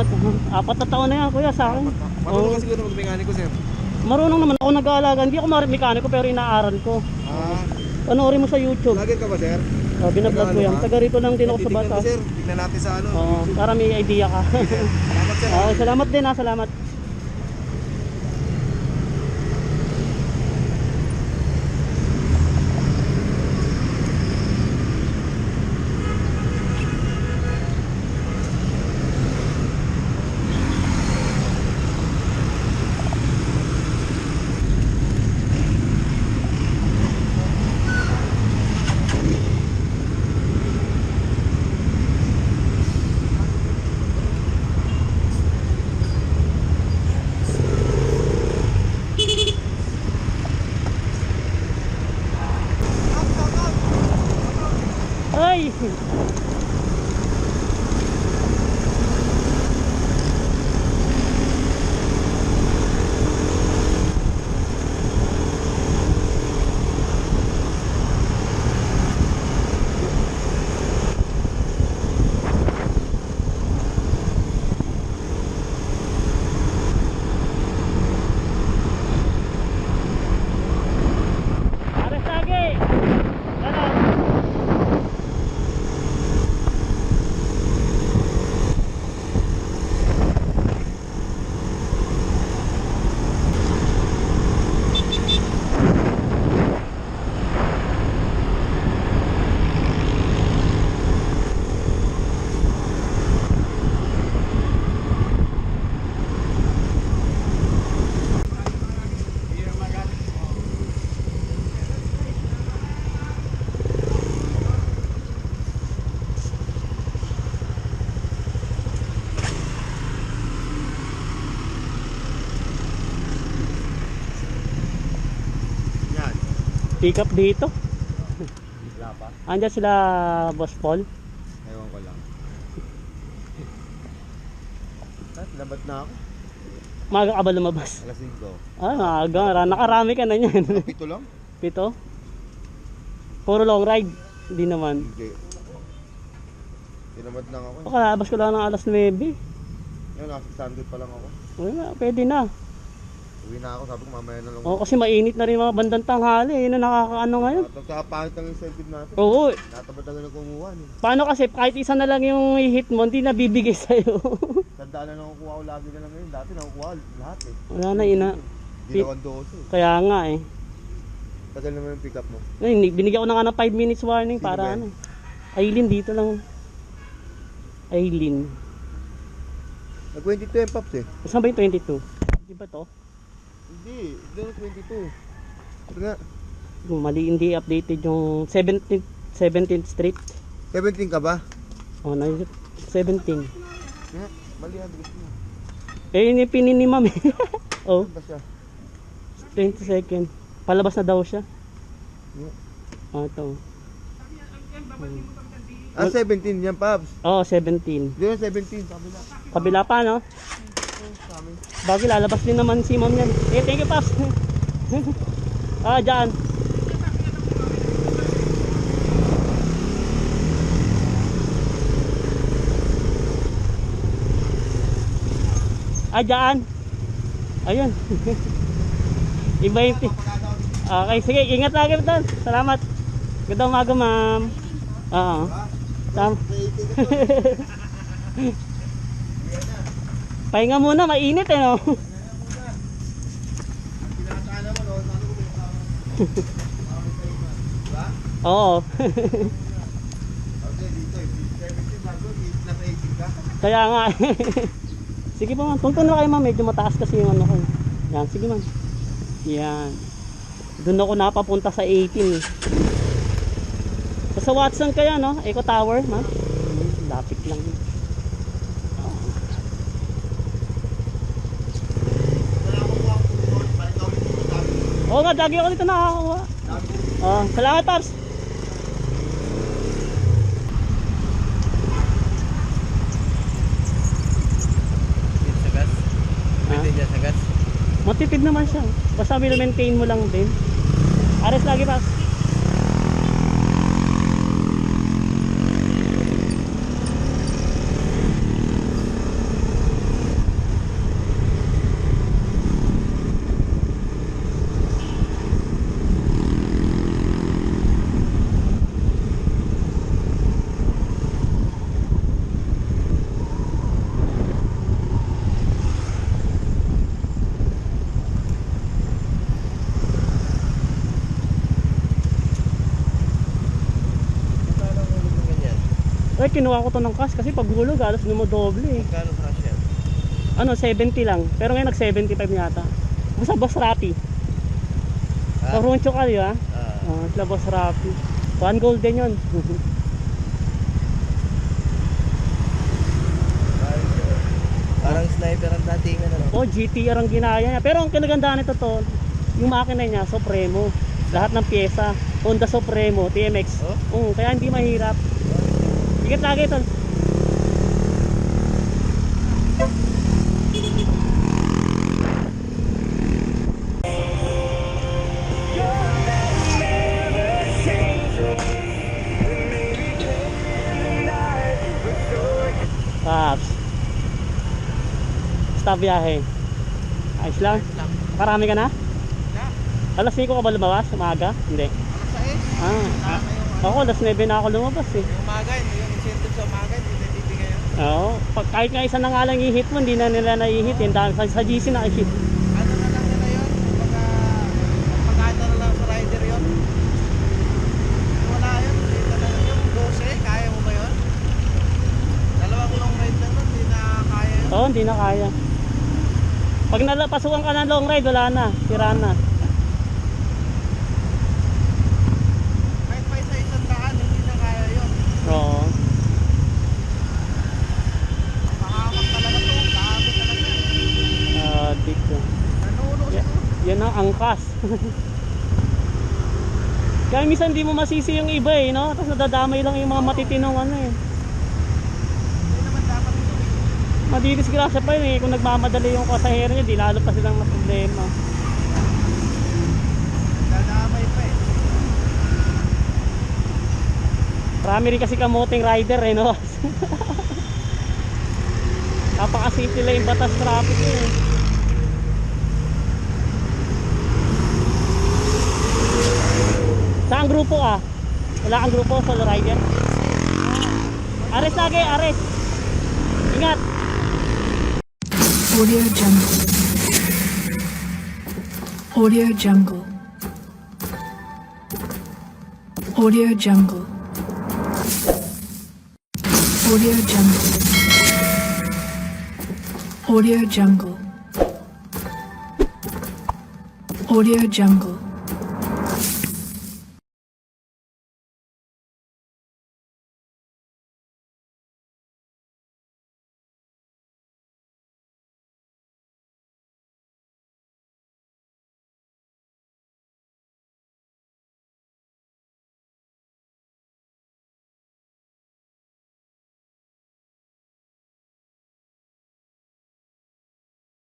salamat. 4 na taon na yan kuya sa akin. Marunong ka siguro mag-mekaniko, sir? Marunong naman ako nag-aalaga. Hindi ako mekaniko pero inaaral ko. Panoorin mo sa YouTube. Vlogger ka ba, sir? Binablog ko yan. Taga rito lang din ako sa bata. Sir, tignan natin sa ano. Para may idea ka. Salamat, sir. Salamat din salamat. Ay! Pick up dito. Wala pa? Andiyan sila Boss Paul. Ewan ko lang. Labat na ako. Maaga ka ba lumabas? Alas 5. Maaga. Nakarami ka na niyan. 7 lang? 7? Puro long ride? Hindi naman. Hindi. Tinamad lang ako. Pakalabas ko lang ng alas 9. Yun, nasa standard pa lang ako. Pwede na. Uwi na ako, sabi ko mamaya na lang. Kasi mainit na rin mga bandang tanghali. Yun na nakakaano ngayon. Pangit ang incentive natin. Oo. Natabad na lang kumuha. Paano kasi kahit isa na lang yung hit mo, hindi nabibigay sa'yo. Tandaan na nakukuha ko lagi na lang ngayon. Dati nakukuha lahat eh. Wala na ina. Hindi na 12. Kaya nga eh. Tagal naman yung pick up mo. Binigyan ko na nga ng 5 minutes warning. Sino para ba? ano. Aileen dito lang. Aileen. Nag-22 yung Pops eh. Saan ba yung 22? Di ba to? Hindi, ito yung 22. Ito nga. Mali, hindi updated yung 17th Street. 17 ka ba? 17. Nga, mali ang address mo. Yun yung pinin ni ma'am eh. Oh, Saan ba siya? 22nd. Palabas na daw siya. Nga. Ito. 17 yan, Pops. 17. Hindi yung 17, sabi na. Kabila pa, no? Bagay, lalabas din naman si ma'am yan. Thank you, Pops. Dyan. Dyan. Ayun. Iba yung okay, sige, ingat lagi doon. Salamat. Ganda umaga, ma'am. Oo. Pahinga muna, mainit eh, no? Oo. Kaya nga. Sige po ma'am, tungtun na kayo ma'am, medyo mataas kasi yung ano ko. Yan, sige ma'am. Yan. Doon ako napapunta sa 18 eh. Sa Watson kaya, no? Eco Tower, ma'am. Lapit lang. Oo nga, lagi ako dito nakakakuha. Salamat, Pops. Matipid naman siya. Basta maintain mo lang din. Ares lagi, Pops. Eh, kinuha ko to ng cash kasi pag hulog, alas dumodoble eh. Magkano crush yan? Ano, 70 lang. Pero ngayon nag-75 yata. Basta Boss Rapi. Ha? Paruncho ka, di ba? Sila Boss Rapi. 1 golden yun. Parang sniper ang datingan ano. Oh, GTR ang ginaya niya. Pero ang kinagandaan nito to, yung makina niya, Supremo. Lahat ng pyesa, Honda Supremo, TMX. Kaya hindi mahirap. Ingat lagi ito. Paps. Stop biyahe. Ayos lang. Karami ka na? Alas 5 ka ba lumabas? Umaga? Hindi. Ako alas 9 na ako lumabas eh. Yung umaga, yung incentive sa umaga, hindi na bibigay yan. Oo. Kahit nga isa na nga lang i-hit mo, hindi na nila na-i-hit. Sa GC na i-hit. Ano na lang nila yun? Pagkano na lang sa rider yun? Wala yun, hindi na lang yung 12, kaya mo ba yun? Dalawang long ride na nun, hindi na kaya yun. Oo, hindi na kaya. Pag nalapasukan ka ng long ride, wala na. Tira na. Kahit pa isa-isang daan, hindi na kaya yun. Oo. Makahamak talaga to, sabi talaga. Dito. Nanuno siya. Yan ang angkas. Kaya minsan hindi mo masisi yung iba eh, no? Tapos nadadamay lang yung mga matitinong ano eh. Hindi naman dapat ito. Madidisgrasya pa yun eh. Kung nagmamadali yung pasahero niya, di lalo pa silang mas problema. Dadamay pa eh. Marami rin kasi kamuting rider eh, no? Napaka-safety lang yung batas traffic eh. Saan grupo ka? Wala kang grupo, solo rider? Ares lagi, ares. Ingat. Audio Jungle. Audio Jungle. Audio Jungle. Audio Jungle. Audio Jungle. Audio Jungle.